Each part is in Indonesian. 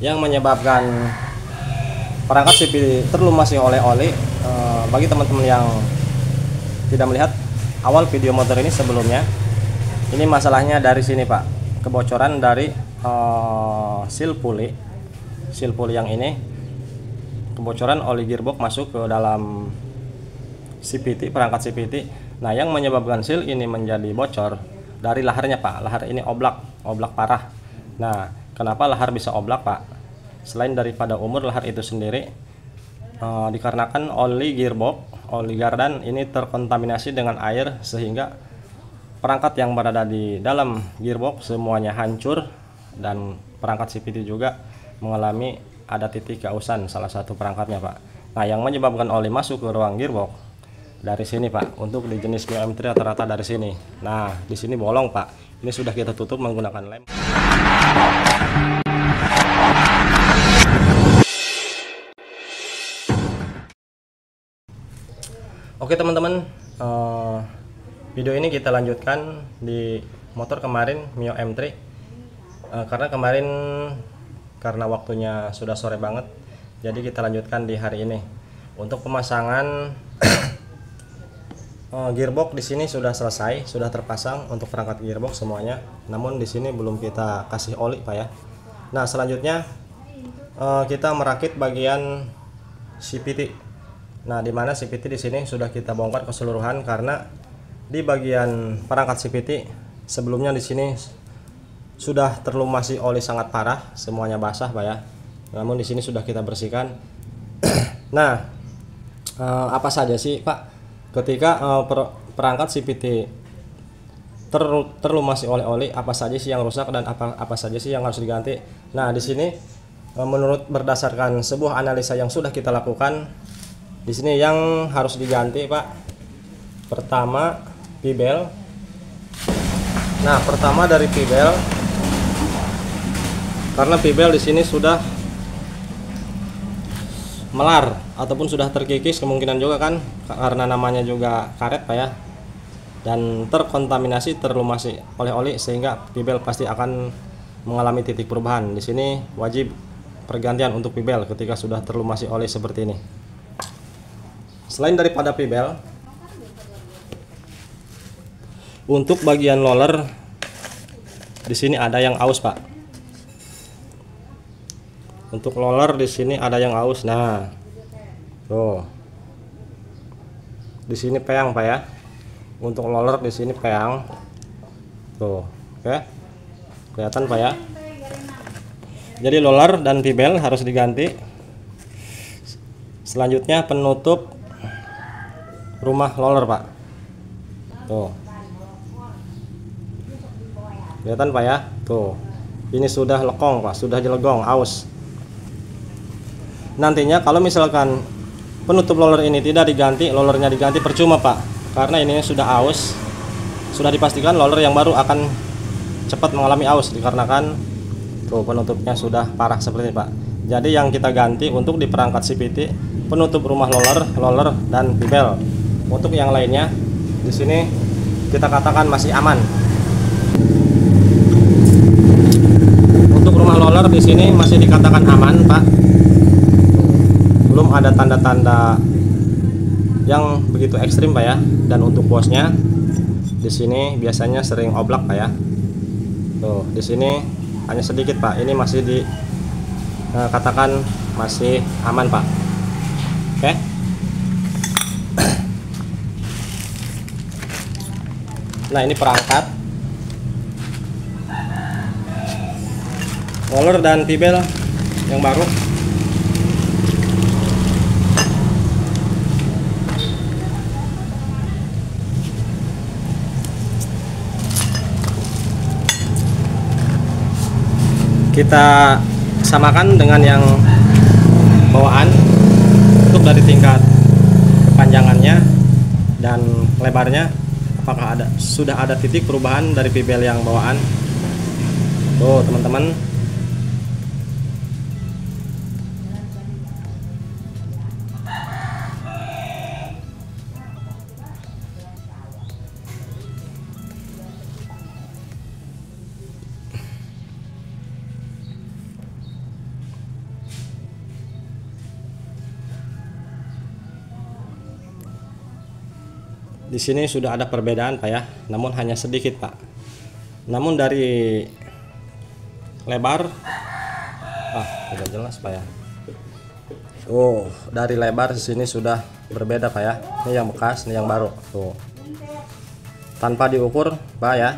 yang menyebabkan perangkat CPT terlumasi oleh oli. Bagi teman-teman yang tidak melihat awal video motor ini sebelumnya, ini masalahnya dari sini Pak, kebocoran dari seal pulley yang ini, kebocoran oli gearbox masuk ke dalam CPT, perangkat CPT. Nah, yang menyebabkan seal ini menjadi bocor dari laharnya Pak. Lahar ini oblak parah. Nah, kenapa lahar bisa oblak Pak? Selain daripada umur lahar itu sendiri, dikarenakan oli gearbox, oli gardan ini terkontaminasi dengan air, sehingga perangkat yang berada di dalam gearbox semuanya hancur, dan perangkat CPT juga mengalami ada titik keausan salah satu perangkatnya Pak. Nah, yang menyebabkan oli masuk ke ruang gearbox dari sini Pak. Untuk di jenis Mio M3 rata-rata dari sini. Nah, di sini bolong Pak. Ini sudah kita tutup menggunakan lem. Oke teman-teman, video ini kita lanjutkan di motor kemarin Mio M3. Karena waktunya sudah sore banget, jadi kita lanjutkan di hari ini. Untuk pemasangan gearbox di sini sudah selesai, sudah terpasang untuk perangkat gearbox semuanya. Namun di sini belum kita kasih oli Pak ya. Nah, selanjutnya kita merakit bagian CPT. Nah, di mana CPT di sini sudah kita bongkar keseluruhan, karena di bagian perangkat CPT sebelumnya di sini sudah terlumasi oli sangat parah, semuanya basah Pak ya. Namun di sini sudah kita bersihkan. Nah, apa saja sih Pak ketika perangkat CPT terlumasi oleh oli, apa saja sih yang rusak dan apa saja sih yang harus diganti? Nah, di sini menurut berdasarkan sebuah analisa yang sudah kita lakukan, di sini yang harus diganti Pak, pertama pibel. Nah, pertama dari pibel, karena pibel di sini sudah melar ataupun sudah terkikis, kemungkinan juga kan, karena namanya juga karet Pak ya, dan terkontaminasi, terlumasi oleh oli, sehingga pibel pasti akan mengalami titik perubahan. Di sini wajib pergantian untuk pibel ketika sudah terlumasi oli seperti ini. Selain daripada pibel, untuk bagian roller di sini ada yang aus Pak. Untuk roller di sini ada yang aus. Nah, tuh. Di sini peyang Pak ya. Untuk roller di sini peyang. Tuh, oke. Kelihatan Pak ya. Jadi roller dan pibel harus diganti. Selanjutnya penutup rumah roller Pak. Tuh. Kelihatan Pak ya. Tuh. Ini sudah lekong Pak, sudah jelegong, aus. Nantinya kalau misalkan penutup roller ini tidak diganti, rollernya diganti percuma Pak, karena ini sudah aus. Sudah dipastikan roller yang baru akan cepat mengalami aus, dikarenakan tuh penutupnya sudah parah seperti ini Pak. Jadi yang kita ganti untuk di perangkat CPT, penutup rumah roller dan pibel. Untuk yang lainnya di sini kita katakan masih aman. Untuk rumah roller di sini masih dikatakan aman Pak. Belum ada tanda-tanda yang begitu ekstrim Pak ya. Dan untuk bosnya di sini biasanya sering oblak Pak ya. Tuh, di sini hanya sedikit Pak. Ini masih dikatakan masih aman Pak. Oke. Nah, ini perangkat roller dan pibel yang baru. Kita samakan dengan yang bawaan untuk dari tingkat kepanjangannya dan lebarnya, apakah sudah ada titik perubahan dari pibel yang bawaan. Tuh teman-teman, di sini sudah ada perbedaan Pak ya, namun hanya sedikit Pak. Namun dari lebar, tidak jelas Pak ya. Dari lebar di sini sudah berbeda Pak ya. Ini yang bekas, ini yang baru. Tuh. Tanpa diukur Pak ya.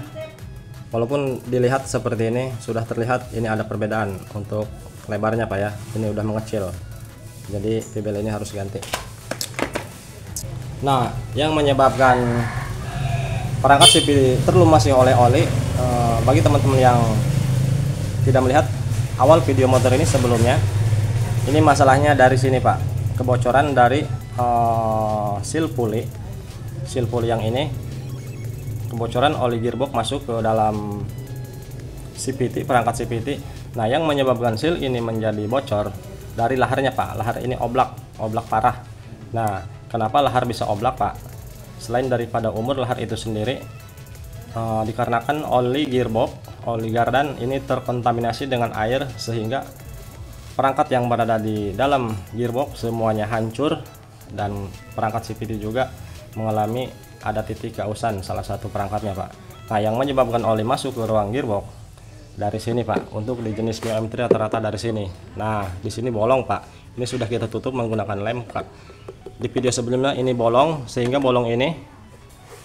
Walaupun dilihat seperti ini, sudah terlihat ini ada perbedaan untuk lebarnya Pak ya. Ini udah mengecil. Jadi pibel ini harus ganti. Nah, yang menyebabkan perangkat CPT terlumasi oleh oli, bagi teman-teman yang tidak melihat awal video motor ini sebelumnya, ini masalahnya dari sini Pak, kebocoran dari seal pulley yang ini, kebocoran oli gearbox masuk ke dalam CPT, perangkat CPT. Nah, yang menyebabkan seal ini menjadi bocor dari laharnya Pak. Lahar ini oblak parah. Nah, kenapa lahar bisa oblak Pak? Selain daripada umur lahar itu sendiri, dikarenakan oli gearbox, oli gardan ini terkontaminasi dengan air sehingga perangkat yang berada di dalam gearbox semuanya hancur, dan perangkat CPT juga mengalami ada titik kausan salah satu perangkatnya Pak. Nah, yang menyebabkan oli masuk ke ruang gearbox dari sini Pak. Untuk di jenis BM3 rata-rata dari sini. Nah, di sini bolong Pak. Ini sudah kita tutup menggunakan lem Pak. Di video sebelumnya ini bolong, sehingga bolong ini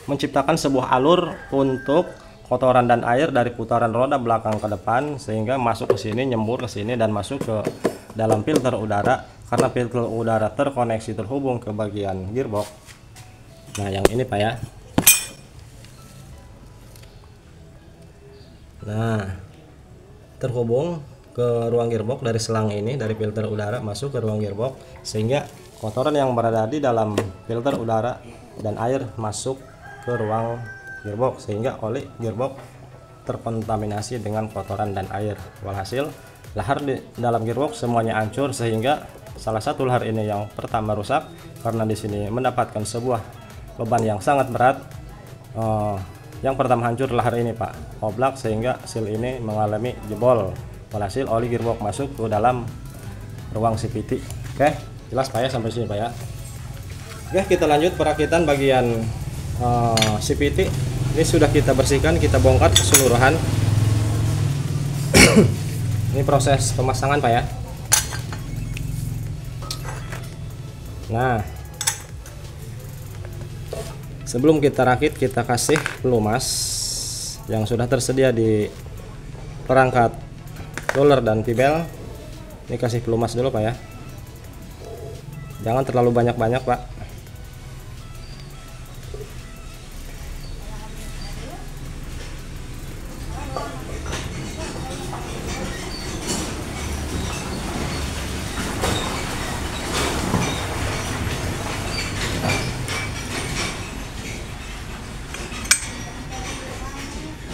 menciptakan sebuah alur untuk kotoran dan air dari putaran roda belakang ke depan, sehingga masuk ke sini, nyembur ke sini, dan masuk ke dalam filter udara. Karena filter udara terkoneksi, terhubung ke bagian gearbox. Nah, yang ini Pak ya. Nah, terhubung ke ruang gearbox dari selang ini, dari filter udara masuk ke ruang gearbox, sehingga kotoran yang berada di dalam filter udara dan air masuk ke ruang gearbox, sehingga oli gearbox terkontaminasi dengan kotoran dan air. Walhasil lahar di dalam gearbox semuanya hancur, sehingga salah satu lahar ini yang pertama rusak karena di sini mendapatkan sebuah beban yang sangat berat. Yang pertama hancur lahar ini Pak, oblak, sehingga seal ini mengalami jebol. Walhasil oli gearbox masuk ke dalam ruang CPT. Oke, jelas Pak ya sampai sini Pak ya. Oke, kita lanjut perakitan bagian CPT. Ini sudah kita bersihkan, kita bongkar keseluruhan. Ini proses pemasangan Pak ya. Nah, sebelum kita rakit, kita kasih pelumas yang sudah tersedia di perangkat roller dan pibel. Ini kasih pelumas dulu Pak ya. Jangan terlalu banyak-banyak Pak.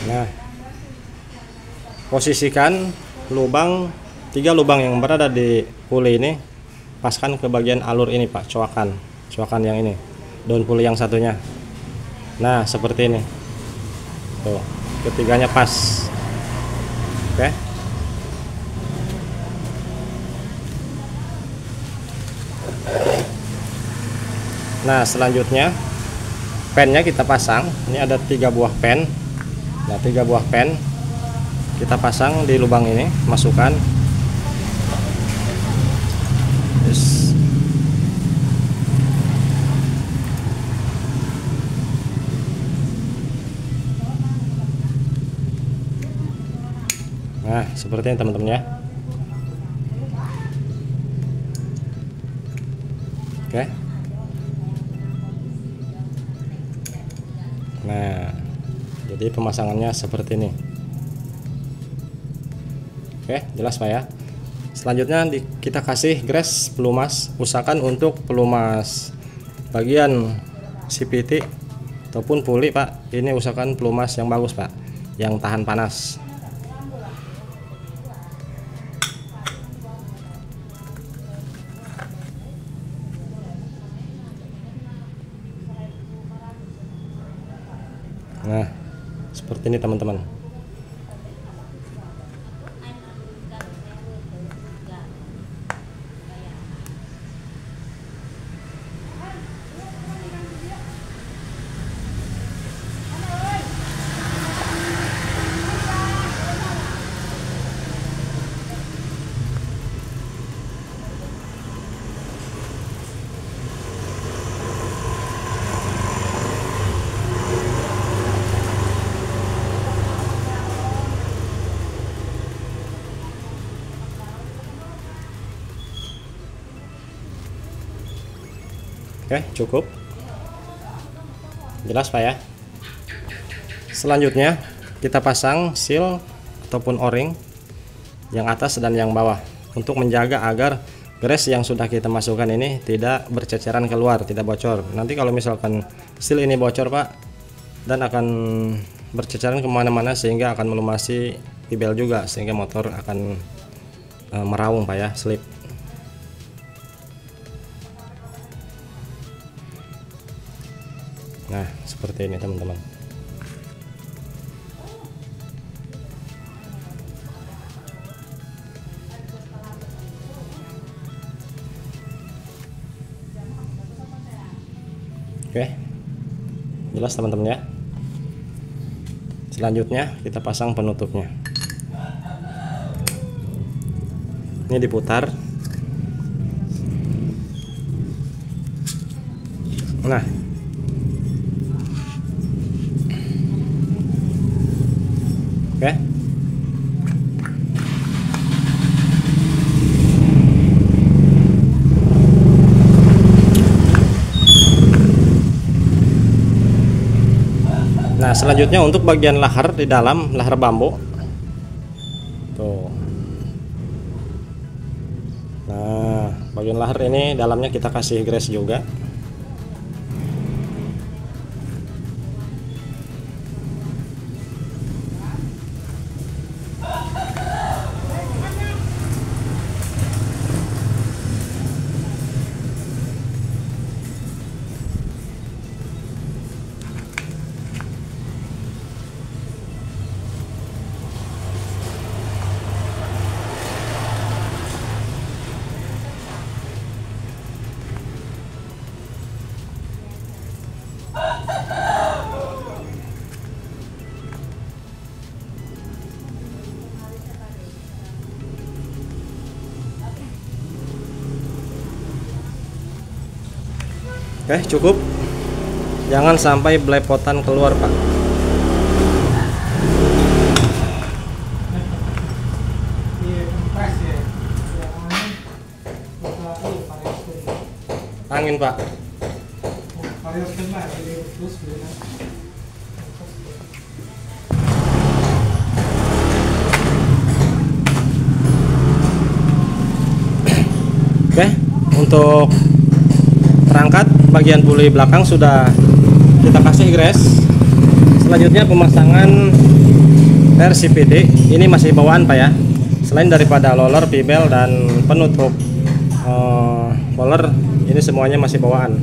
Nah, posisikan lubang, 3 lubang yang berada di pulley ini, paskan ke bagian alur ini Pak, coakan yang ini, daun pulley yang satunya. Nah, seperti ini. Tuh, ketiganya pas. Oke. Nah, selanjutnya pennya kita pasang. Ini ada 3 buah pen. Nah, 3 buah pen kita pasang di lubang ini, masukkan. Yes. Nah, seperti ini teman-teman ya. Oke. Nah, jadi pemasangannya seperti ini. Oke, jelas Pak ya. Selanjutnya kita kasih gres pelumas. Usahakan untuk pelumas bagian CPT ataupun pulley Pak, ini usahakan pelumas yang bagus Pak, yang tahan panas. Nah, seperti ini teman-teman. Oke, cukup jelas Pak ya. Selanjutnya kita pasang seal ataupun o-ring yang atas dan yang bawah untuk menjaga agar grease yang sudah kita masukkan ini tidak berceceran keluar, tidak bocor. Nanti kalau misalkan seal ini bocor Pak, dan akan berceceran kemana-mana sehingga akan melumasi pibel juga, sehingga motor akan meraung Pak ya, slip. Nah seperti ini teman-teman. Oke, jelas teman-teman ya. Selanjutnya kita pasang penutupnya. Ini diputar. Nah, oke. Nah, selanjutnya untuk bagian lahar di dalam, lahar bambu. Tuh. Nah, bagian lahar ini dalamnya kita kasih grease juga. Oke, cukup. Jangan sampai belepotan keluar, Pak. Angin, Pak. Oke, untuk perangkat bagian puli belakang sudah kita kasih grease. Selanjutnya pemasangan RCPD. Ini masih bawaan Pak ya. Selain daripada roller, pibel dan penutup roller, ini semuanya masih bawaan.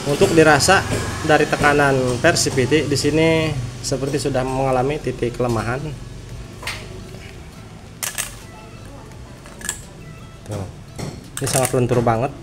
Untuk dirasa dari tekanan PRCPD di sini seperti sudah mengalami titik kelemahan. Tuh. Ini sangat lentur banget.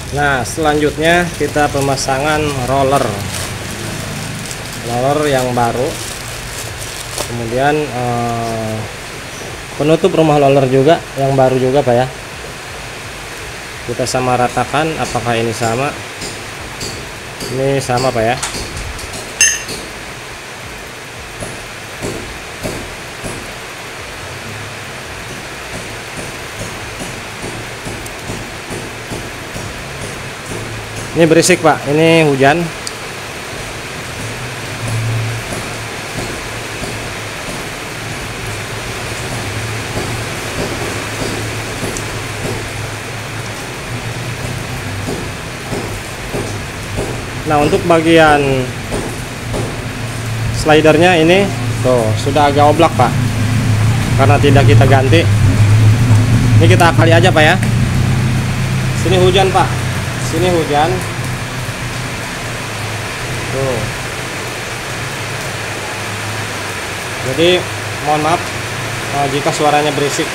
Nah, selanjutnya kita pemasangan roller yang baru, kemudian penutup rumah roller juga yang baru juga Pak ya. Kita sama ratakan apakah ini sama. Ini sama Pak ya. Ini berisik Pak, ini hujan. Nah, untuk bagian slidernya ini tuh sudah agak oblak Pak, karena tidak kita ganti. Ini kita kali aja Pak ya. Sini hujan Pak, sini hujan tuh. Jadi mohon maaf jika suaranya berisik.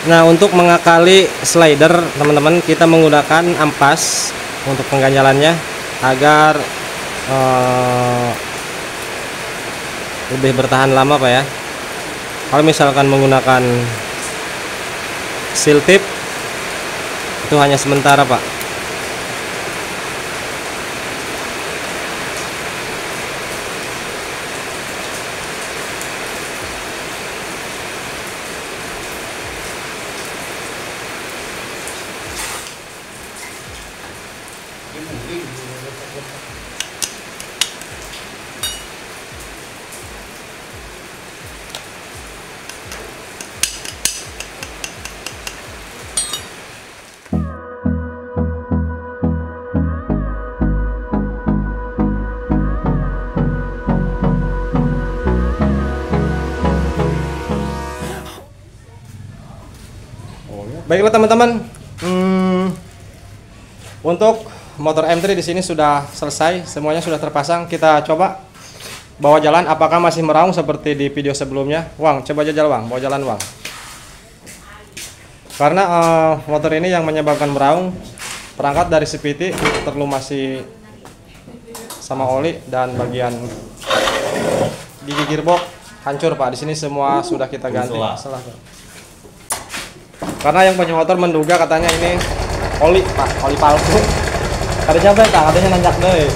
Nah, untuk mengakali slider teman-teman, kita menggunakan ampas untuk pengganjalannya agar lebih bertahan lama Pak ya. Kalau misalkan menggunakan seal tip itu hanya sementara Pak. Baiklah teman-teman, untuk motor M3 di sini sudah selesai, semuanya sudah terpasang. Kita coba bawa jalan, apakah masih meraung seperti di video sebelumnya? Wang, coba jajal Wang, bawa jalan Wang. Karena motor ini yang menyebabkan meraung, perangkat dari CVT terlumasi sama oli dan bagian gigi gearbox hancur Pak. Di sini semua sudah kita ganti. Salah Pak. Karena yang punya motor menduga katanya ini oli Pak, oli palsu. Katanya apa ya, katanya nanjak deh.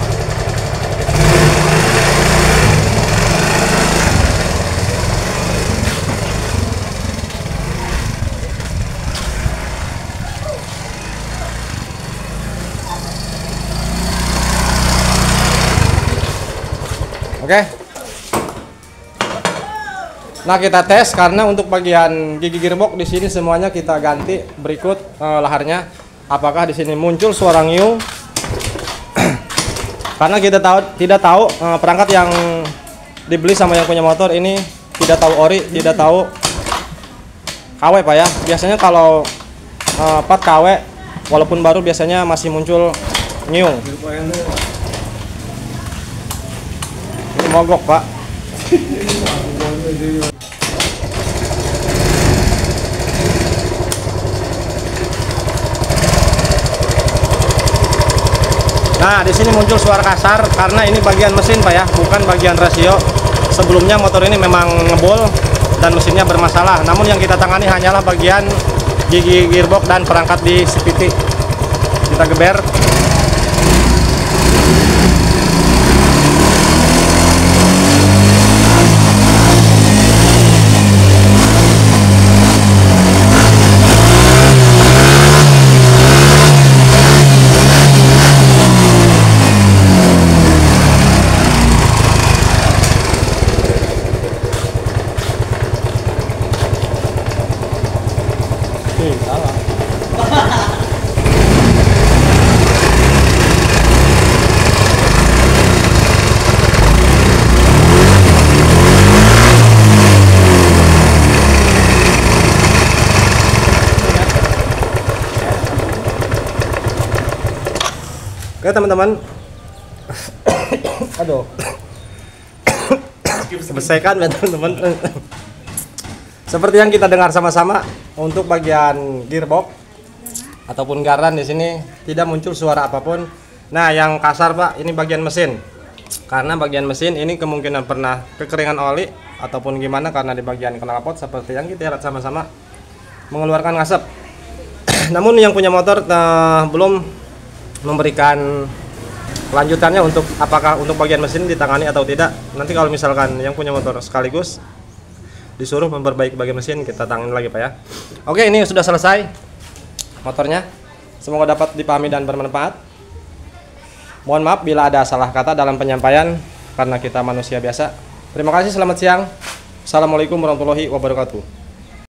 Oke. Nah, kita tes karena untuk bagian gigi gearbox di sini semuanya kita ganti. Berikut laharnya, apakah di sini muncul suara ngiung? Karena kita tidak tahu perangkat yang dibeli sama yang punya motor ini tidak tahu ori, tidak tahu KW Pak ya. Biasanya kalau part KW walaupun baru biasanya masih muncul ngiung. Ini mogok Pak. Nah, di sini muncul suara kasar karena ini bagian mesin Pak ya, bukan bagian rasio. Sebelumnya motor ini memang ngebol dan mesinnya bermasalah. Namun yang kita tangani hanyalah bagian gigi gearbox dan perangkat di CVT. Kita geber. Salah. Oke teman-teman. Aduh. Selesaikan ya teman-teman. Seperti yang kita dengar sama-sama, untuk bagian gearbox ataupun garan di sini tidak muncul suara apapun. Nah, yang kasar Pak, ini bagian mesin. Karena bagian mesin ini kemungkinan pernah kekeringan oli ataupun gimana, karena di bagian knalpot seperti yang kita lihat sama-sama mengeluarkan asap. Namun yang punya motor belum memberikan Kelanjutannya untuk apakah untuk bagian mesin ditangani atau tidak, nanti kalau misalkan yang punya motor sekaligus disuruh memperbaiki bagian mesin, kita tangani lagi Pak ya. Oke, ini sudah selesai motornya. Semoga dapat dipahami dan bermanfaat. Mohon maaf bila ada salah kata dalam penyampaian, karena kita manusia biasa. Terima kasih, selamat siang. Assalamualaikum warahmatullahi wabarakatuh.